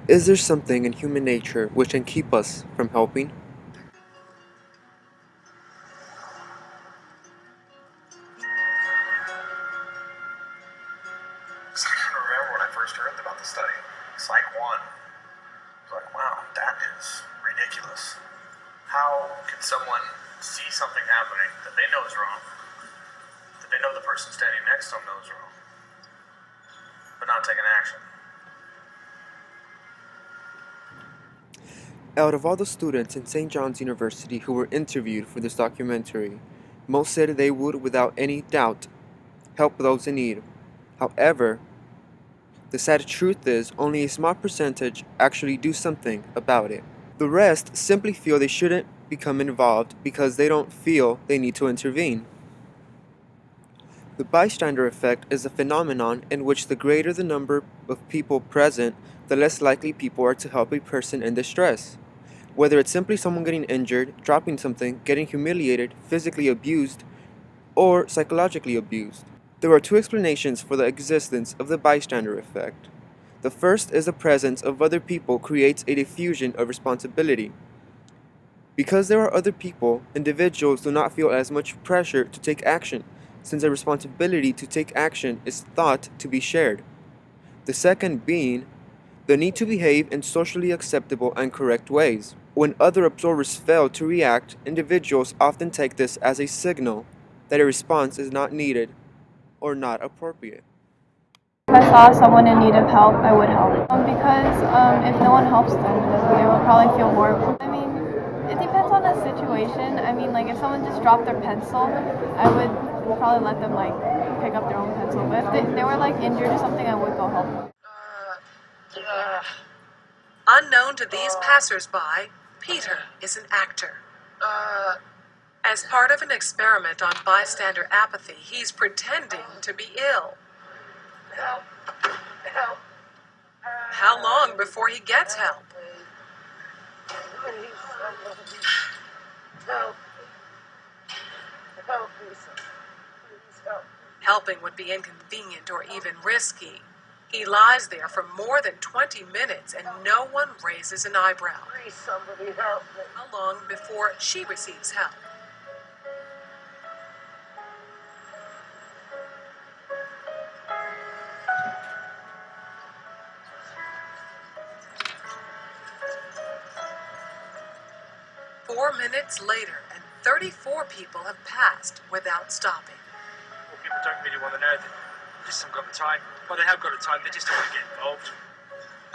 Is there something in human nature which can keep us from helping? So I can remember when I first heard about the study. Psych 1. I was like, wow, that is ridiculous. How can someone see something happening that they know is wrong, that they know the person standing next to them knows wrong, but not take an action? Out of all the students in St. John's University who were interviewed for this documentary, most said they would, without any doubt, help those in need. However, the sad truth is only a small percentage actually do something about it. The rest simply feel they shouldn't become involved because they don't feel they need to intervene. The bystander effect is a phenomenon in which the greater the number of people present, the less likely people are to help a person in distress. Whether it's simply someone getting injured, dropping something, getting humiliated, physically abused, or psychologically abused. There are two explanations for the existence of the bystander effect. The first is the presence of other people creates a diffusion of responsibility. Because there are other people, individuals do not feel as much pressure to take action, since the responsibility to take action is thought to be shared. The second being the need to behave in socially acceptable and correct ways. When other observers fail to react, individuals often take this as a signal that a response is not needed or not appropriate. If I saw someone in need of help, I would help. Because if no one helps them, they will probably feel horrible. I mean, it depends on the situation. I mean, like if someone just dropped their pencil, I would probably let them like pick up their own pencil. But if they were like injured or something, I would go help them. Unknown to these passersby, Peter is an actor. As part of an experiment on bystander apathy, he's pretending to be ill. Help! Help! How long before he gets help? Please, somebody. Help! Help me, please help. Helping would be inconvenient or even risky. He lies there for more than 20 minutes and no one raises an eyebrow. Please, somebody help me. How long before she receives help? Four minutes later, and 34 people have passed without stopping. Well, people don't really want to know that they just haven't got the time. Well, they have got the time, they just don't want to get involved.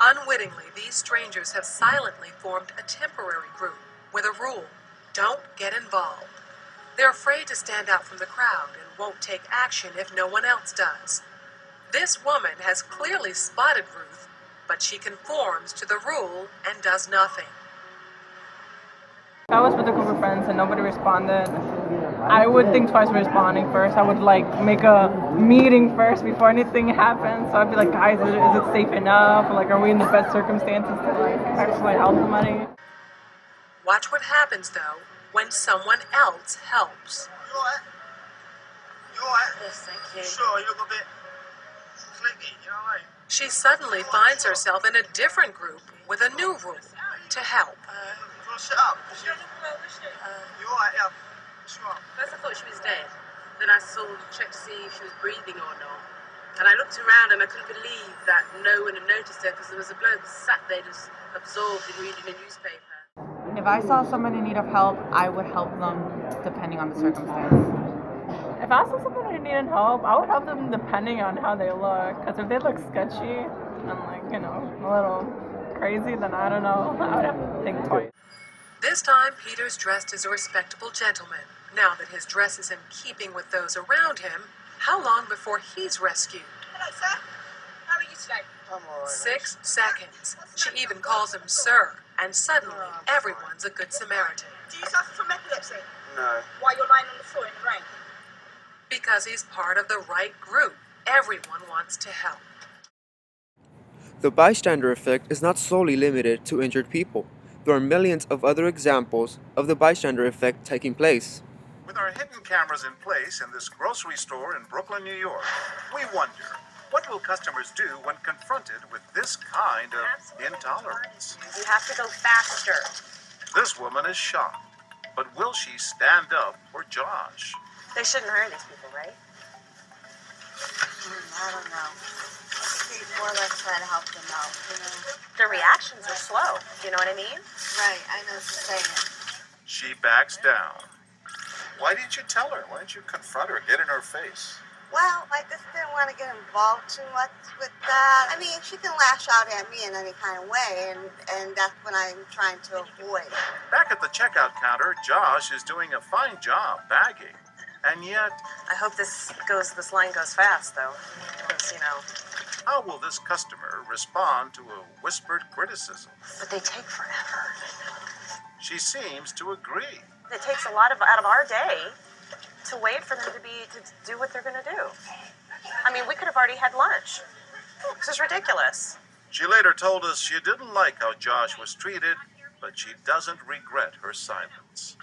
Unwittingly, these strangers have silently formed a temporary group with a rule: don't get involved. They're afraid to stand out from the crowd and won't take action if no one else does. This woman has clearly spotted Ruth, but she conforms to the rule and does nothing. If I was with a group of friends and nobody responded, I would think twice responding first. I would like make a meeting first before anything happens. So I'd be like, guys, is it safe enough? Like, are we in the best circumstances to like actually help somebody? Watch what happens, though, when someone else helps. You alright? You alright? Yes, thank you. Sure, you look a bit flingy, you know what I mean? She suddenly finds herself in a different group with a new rule: to help. You want to sit up? You alright, yeah? What's wrong? First I thought she was dead. Then I checked to see if she was breathing or not. And I looked around and I couldn't believe that no one had noticed her because there was a bloke sat there just absorbed in reading a newspaper. If I saw someone in need of help, I would help them depending on the circumstance. If I saw someone who needed help, I would help them depending on how they look. Because if they look sketchy and like, you know, a little crazy, then I don't know. I would have to think twice. This time, Peter's dressed as a respectable gentleman. Now that his dress is in keeping with those around him, how long before he's rescued? Hello, sir. How are you today? I'm alright. 6 seconds. She even calls him sir, and suddenly everyone's a good Samaritan. Do you suffer from epilepsy? No. Why you're lying on the floor in the rain? Because he's part of the right group. Everyone wants to help. The bystander effect is not solely limited to injured people. There are millions of other examples of the bystander effect taking place. With our hidden cameras in place in this grocery store in Brooklyn, New York, we wonder, What will customers do when confronted with this kind of intolerance? You have to go faster. This woman is shocked, but will she stand up for Josh? They shouldn't hire these people, right? I don't know. I think they more or less try to help them out, you know? Their reactions are slow. You know what I mean? Right, I know what you're saying. She backs down. Why didn't you tell her? Why didn't you confront her, get in her face? Well, I just didn't want to get involved too much with that. I mean, she can lash out at me in any kind of way, and that's what I'm trying to avoid. Back at the checkout counter, Josh is doing a fine job bagging. And yet, I hope this line goes fast, though. Because, you know. how will this customer respond to a whispered criticism? But they take forever. She seems to agree. It takes a lot out of our day to wait for them to do what they're going to do. I mean, we could have already had lunch. This is ridiculous. She later told us she didn't like how Josh was treated, but she doesn't regret her silence.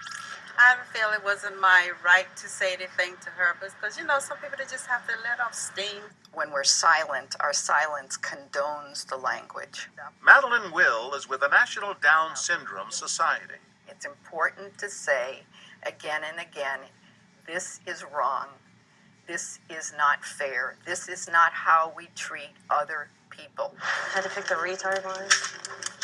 I feel it wasn't my right to say anything to her because, you know, some people they just have to let off steam. When we're silent, our silence condones the language. Madeline Will is with the National Down Syndrome Society. It's important to say again and again, this is wrong. This is not fair. This is not how we treat other people. Had to pick the retard line,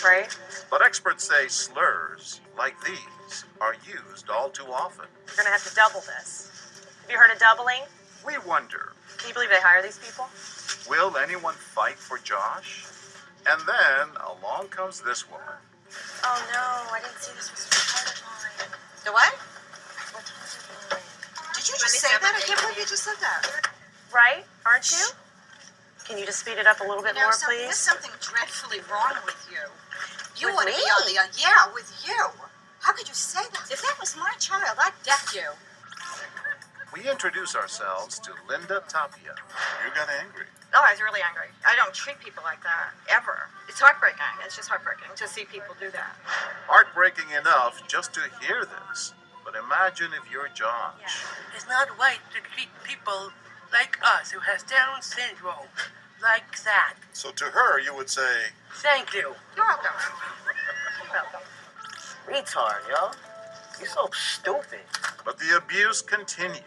right? But experts say slurs like these are used all too often. We're going to have to double this. Have you heard of doubling? We wonder, Can you believe they hire these people? will anyone fight for Josh? And then along comes this woman. Oh no, I didn't see this was retarded line. The what? Did you just say that? I can't believe you just said that. Right? Aren't you? Can you just speed it up a little bit more, There's please? something dreadfully wrong with you. You With want to me? be on the yeah, with you. How could you say that? If that was my child, I'd deck you. We introduce ourselves to Linda Tapia. You got angry. Oh, I was really angry. I don't treat people like that, ever. It's heartbreaking. It's just heartbreaking to see people do that. Heartbreaking enough just to hear this. But imagine if you're Josh. It's not right to treat people like us who has Down syndrome like that. So to her, you would say, Thank you. You're welcome. Retard, yo. You're so stupid. but the abuse continues.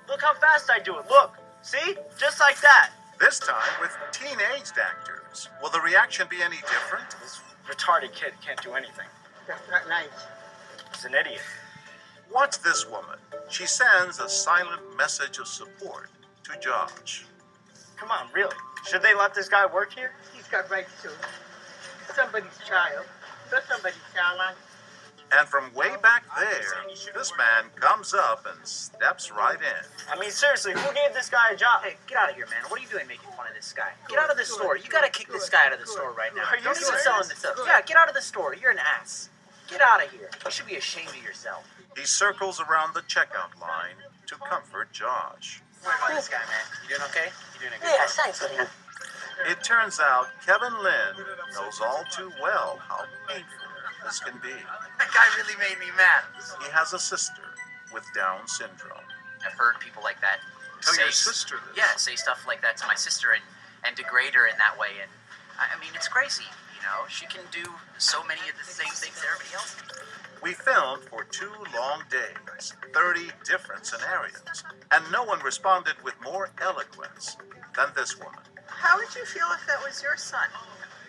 Look how fast I do it. Look. See? Just like that. This time with teenaged actors. Will the reaction be any different? This retarded kid can't do anything. That's not nice. He's an idiot. Watch this woman. She sends a silent message of support to Josh. Come on, really? Should they let this guy work here? He's got rights to somebody's child. That's somebody's child. And from way back there, this man comes up and steps right in. I mean, seriously, who gave this guy a job? Hey, get out of here, man. What are you doing making fun of this guy? Get out of the store. You gotta kick this guy out of the store right now. Are you Don't even serious? sell him this stuff. Yeah, get out of the store. You're an ass. Get out of here. You should be ashamed of yourself. He circles around the checkout line to comfort Josh. What about this guy, man? You doing okay? You doing a good Yeah, job? thanks, man. It turns out Kevin Lynn knows all too well how painful this can be. That guy really made me mad. He has a sister with Down syndrome. I've heard people like that Tell your sister this. Yeah, say stuff like that to my sister and degrade her in that way. And I mean, it's crazy. You know, she can do so many of the same things that everybody else can. We filmed for 2 long days, 30 different scenarios, and no one responded with more eloquence than this woman. How would you feel if that was your son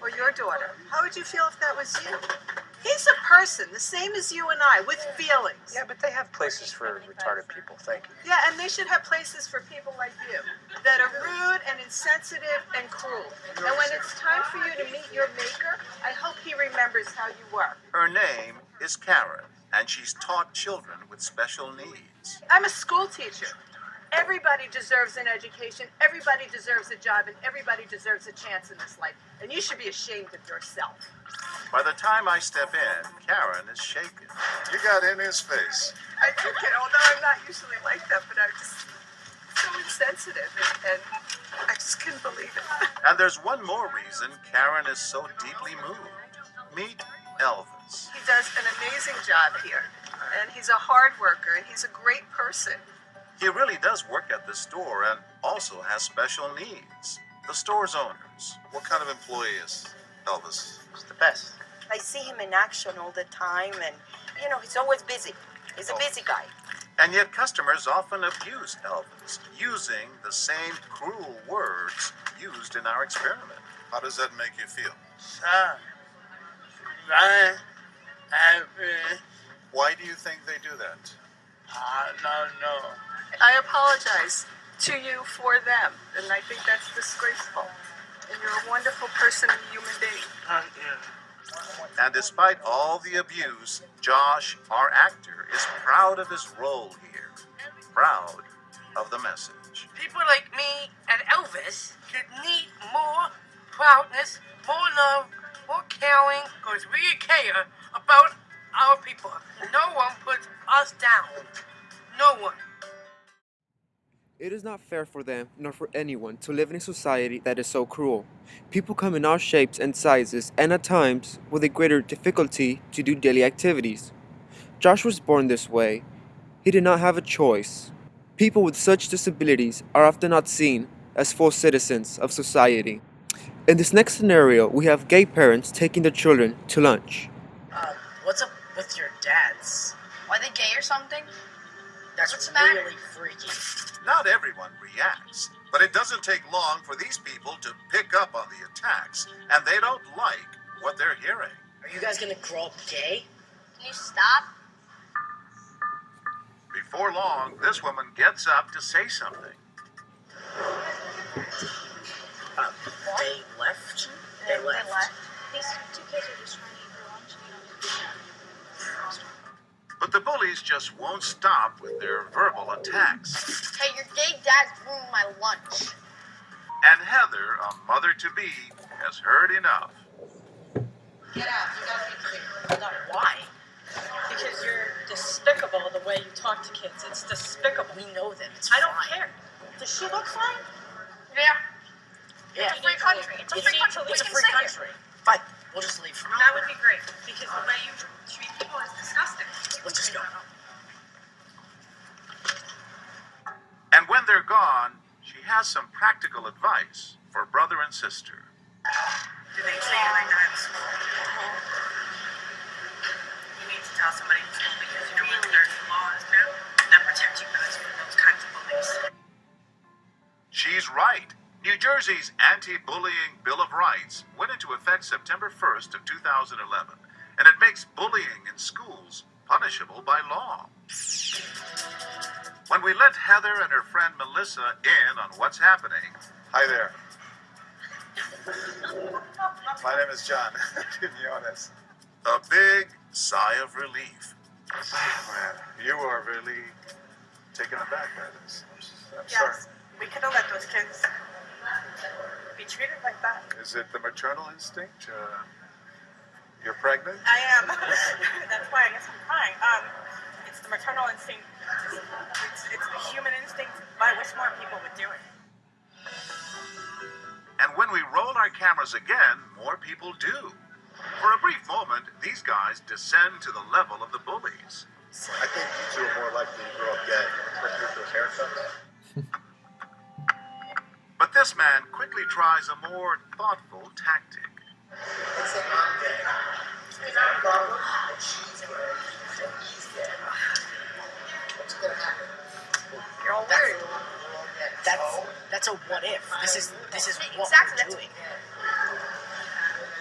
or your daughter? How would you feel if that was you? He's a person, the same as you and I, with feelings. Yeah, but they have places for retarded people. Thank you. Yeah, and they should have places for people like you that are rude and insensitive and cruel. And when it's time for you to meet your maker, I hope he remembers how you were. Her name is Karen, and she's taught children with special needs. I'm a school teacher. Everybody deserves an education, everybody deserves a job, and everybody deserves a chance in this life. And you should be ashamed of yourself. By the time I step in, Karen is shaken. You got in his face. I took it, although I'm not usually like that, but I'm just so insensitive, and I just couldn't believe it. And there's one more reason Karen is so deeply moved. Meet Elvis. He does an amazing job here, and he's a hard worker, and he's a great person. He really does work at the store and also has special needs. The store's owners. What kind of employee is Elvis? He's the best. I see him in action all the time, and, he's always busy. He's a busy guy. And yet customers often abuse Elvis, using the same cruel words used in our experiment. How does that make you feel? Why do you think they do that? No. I apologize to you for them, and I think that's disgraceful. And you're a wonderful person and human being. And despite all the abuse, Josh, our actor, is proud of his role here. Proud of the message. People like me and Elvis could need more proudness, more love, more caring, because we care about our people. No one puts us down. No one. It is not fair for them, nor for anyone, to live in a society that is so cruel. People come in all shapes and sizes, and at times with a greater difficulty to do daily activities. Josh was born this way. He did not have a choice. People with such disabilities are often not seen as full citizens of society. In this next scenario, we have gay parents taking their children to lunch. What's up with your dads? Are they gay or something? That's What's the matter? really freaky. Not everyone reacts, but it doesn't take long for these people to pick up on the attacks, and they don't like what they're hearing. Are you guys gonna grow up gay? Can you stop? Before long, this woman gets up to say something. They left? They left. These two kids are just trying to eat their lunch. But the bullies just won't stop with their verbal attacks. Hey, your gay dad's ruined my lunch. And Heather, a mother-to-be, has heard enough. Get out. You gotta be clear. Why? Because you're despicable the way you talk to kids. It's despicable. We know them. It's I don't fine. care. Does she look fine? Yeah. Yeah. It's a free country. It's a free country. We It's a can free sit here. country. Fine. We'll just leave. That would be great. Because the way you treat people is disgusting. Let's just go. And when they're gone, she has some practical advice for brother and sister. Do they treat you like that in school? You need to tell somebody in school because you know what there's laws now that protect you guys from those kinds of bullies. She's right. New Jersey's Anti-Bullying Bill of Rights went into effect September 1st of 2011, and it makes bullying in schools punishable by law. When we let Heather and her friend Melissa in on what's happening... Hi there. My name is John Quinones. A big sigh of relief. Man, you are really taken aback by this. I'm Yes, sorry. we could have let those kids be treated like that. Is it the maternal instinct? You're pregnant? I am. That's why I guess I'm crying. It's the maternal instinct. It's the human instinct by which more people would do it. And when we roll our cameras again, more people do. For a brief moment, these guys descend to the level of the bullies. I think you two are more likely to grow up gay, especially with those haircuts. But this man quickly tries a more thoughtful tactic. Let's say I'm gay. And I'm wrong, and she's gay, and he's gay. What's going to happen? You're all weird. That's a what if. This is what Exactly, we're that's- doing.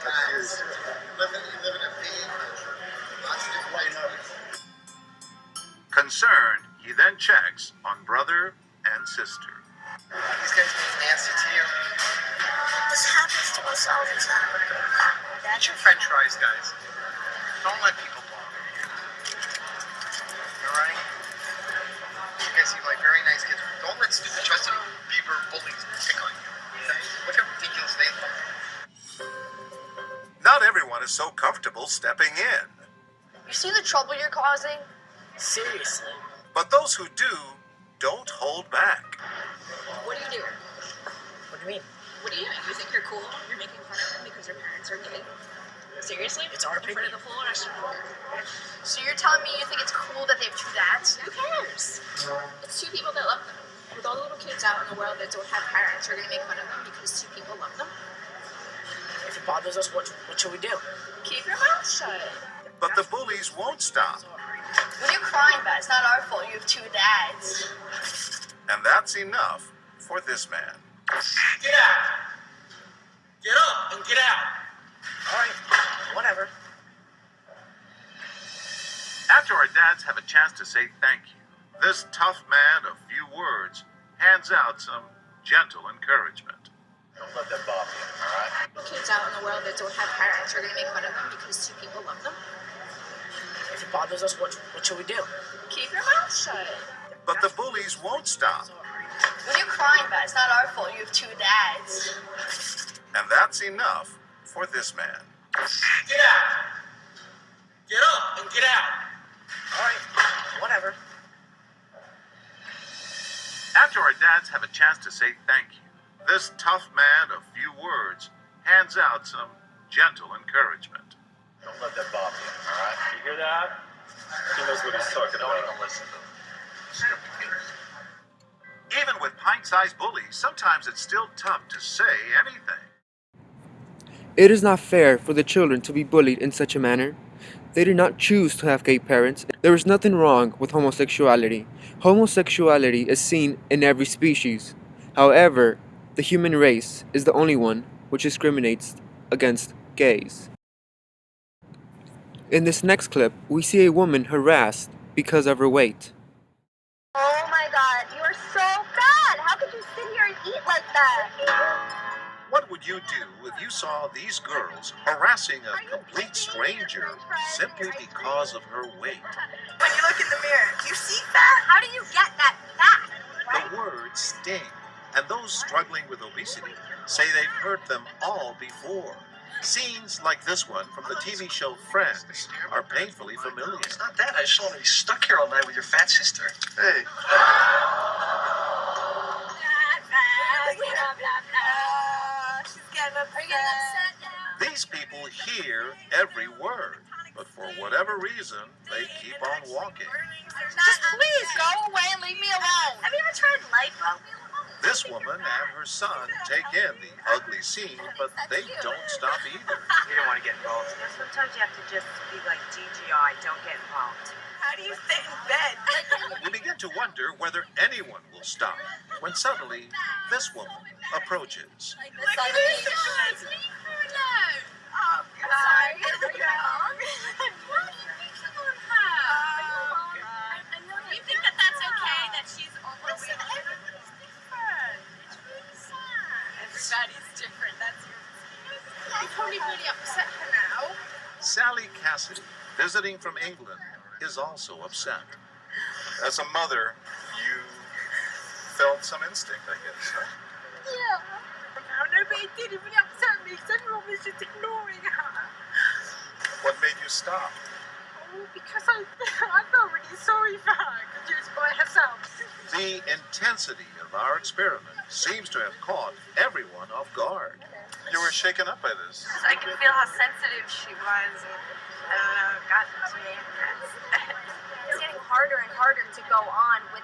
That's serious. You live in a big country. Lots of different ways of it. Concerned, he then checks on brother and sister. These guys being nasty to you. This happens to us all the time. Eat your french fries, guys. Don't let people bother you. Alright? You guys seem like very nice kids. Don't let stupid Justin Bieber bullies pick on you. Look how ridiculous they look. Not everyone is so comfortable stepping in, You see the trouble you're causing? Seriously. but those who do don't hold back. What are you doing? What do you mean? What are you doing? You think you're cool? You're making fun of them because their parents are gay? Seriously? It's our In front opinion. of the whole rest of the world. So you're telling me you think it's cool that they have two dads? Who cares? It's two people that love them. With all the little kids out in the world that don't have parents, are going to make fun of them because two people it bothers us, what should we do? Keep your mouth shut. But the bullies won't stop. When you're crying about it, it's not our fault. You have two dads. And that's enough for this man. Get out! Get up and get out! All right, whatever. After our dads have a chance to say thank you, this tough man of few words hands out some gentle encouragement. Don't let them bother you, all right? Kids out in the world that don't have parents are going to make fun of them because two people love them. If it bothers us, what should we do? Keep your mouth shut. But the bullies won't stop. When you're crying about it, it's not our fault. You have two dads. And that's enough for this man. Get out! Get up and get out! All right, whatever. After our dads have a chance to say thank you, this tough man of few words hands out some gentle encouragement. Don't let them bother you, all right? You hear that? He knows what he's talking about. Don't even listen to him. Even with pint-sized bullies, sometimes it's still tough to say anything. It is not fair for the children to be bullied in such a manner. They did not choose to have gay parents. There is nothing wrong with homosexuality. Homosexuality is seen in every species. However, the human race is the only one which discriminates against gays. In this next clip, we see a woman harassed because of her weight. Oh my god, you are so fat! How could you sit here and eat like that? What would you do if you saw these girls harassing a complete stranger simply because of her weight? When you look in the mirror, do you see fat? How do you get that fat? The words sting, and those struggling with obesity say they've heard them all before. Scenes like this one from the TV show Friends are painfully familiar. It's not that. I just don't want to be stuck here all night with your fat sister. Hey. These people hear every word, but for whatever reason, they keep on walking. Just please go away and leave me alone. Have you ever tried lipo? This woman and her son take in the ugly scene, but they don't stop either. You don't want to get involved. Sometimes you have to just be like DGI, don't get involved. How do you sit in bed? We begin to wonder whether anyone will stop when suddenly this woman approaches. Oh, God. Sorry. You think that that's okay, that she's almost... Everybody's different, that's your... You probably really upset her now. Sally Cassidy, visiting from England, is also upset. As a mother, you felt some instinct, I guess. Huh? Yeah. No, but it did. It really upset me because everyone was just ignoring her. What made you stop? Oh, because I felt really sorry for her because she was by herself. The intensity of our experiment seems to have caught everyone off guard. You were shaken up by this. I could feel how sensitive she was. And, I don't know, it got to me. It's getting harder and harder to go on with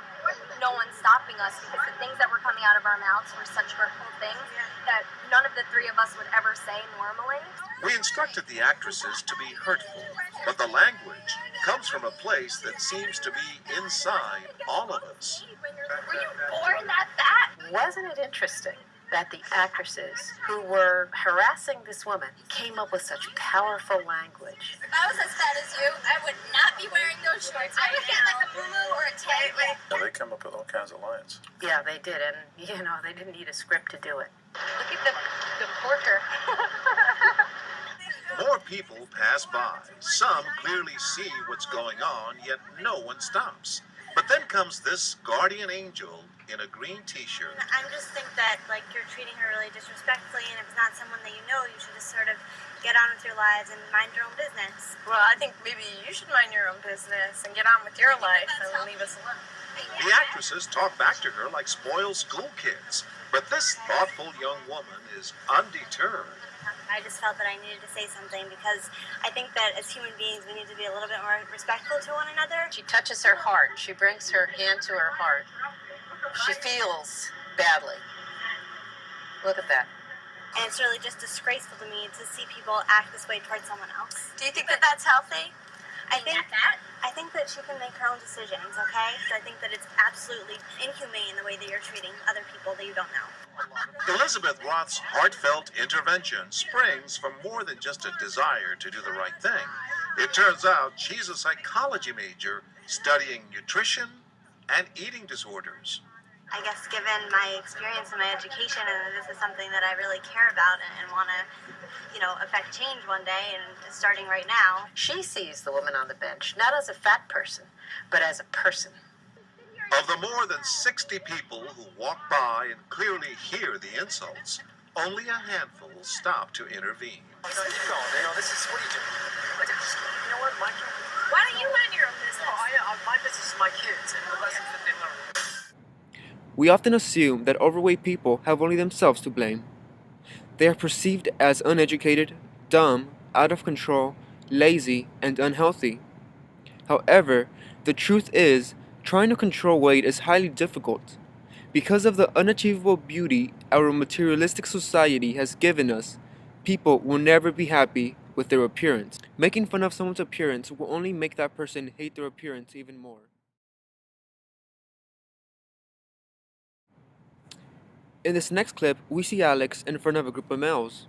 no one stopping us because the things that were coming out of our mouths were such hurtful things that none of the three of us would ever say normally. We instructed the actresses to be hurtful, but the language comes from a place that seems to be inside all of us. Were you born that fat? Wasn't it interesting that the actresses who were harassing this woman came up with such powerful language? If I was as fat as you, I would not be wearing those shorts. I would get like a boo or a tank. Yeah, they come up with all kinds of lines. Yeah, they did, and they didn't need a script to do it. Look at the porker. More people pass by. Some clearly see what's going on, yet no one stops. But then comes this guardian angel in a green t-shirt. I just think that, you're treating her really disrespectfully, and if it's not someone that you know, you should just sort of get on with your lives and mind your own business. Well, I think maybe you should mind your own business and get on with your life and leave us alone. The actresses talk back to her like spoiled school kids, but this thoughtful young woman is undeterred. I just felt that I needed to say something because I think that as human beings, we need to be a little bit more respectful to one another. She touches her heart. She brings her hand to her heart. She feels badly. Look at that. And it's really just disgraceful to me to see people act this way towards someone else. Do you think that that's healthy? I think that she can make her own decisions, okay? So I think that it's absolutely inhumane the way that you're treating other people that you don't know. Elizabeth Roth's heartfelt intervention springs from more than just a desire to do the right thing. It turns out she's a psychology major studying nutrition and eating disorders. I guess given my experience and my education, and this is something that I really care about and want to, affect change one day, and starting right now. She sees the woman on the bench not as a fat person, but as a person. Of the more than 60 people who walk by and clearly hear the insults, only a handful stop to intervene. Keep going. This is, what are you doing? You know what, Michael? Why don't you mind your own business? My business is my kids and the lessons that they learn. We often assume that overweight people have only themselves to blame. They are perceived as uneducated, dumb, out of control, lazy, and unhealthy. However, the truth is, trying to control weight is highly difficult. Because of the unachievable beauty our materialistic society has given us, people will never be happy with their appearance. Making fun of someone's appearance will only make that person hate their appearance even more. In this next clip, we see Alex in front of a group of males.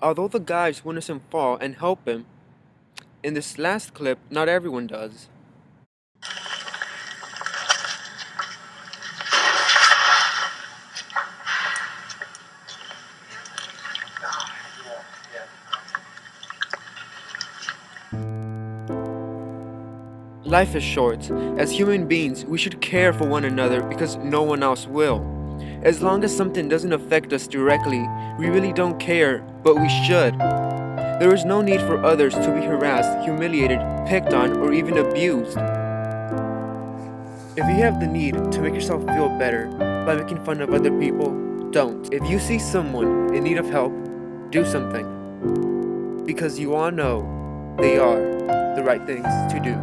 Although the guys witness him fall and help him, in this last clip, not everyone does. Life is short. As human beings, we should care for one another because no one else will. As long as something doesn't affect us directly, we really don't care, but we should. There is no need for others to be harassed, humiliated, picked on, or even abused. If you have the need to make yourself feel better by making fun of other people, don't. If you see someone in need of help, do something. Because you all know they are the right things to do.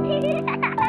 Yeah.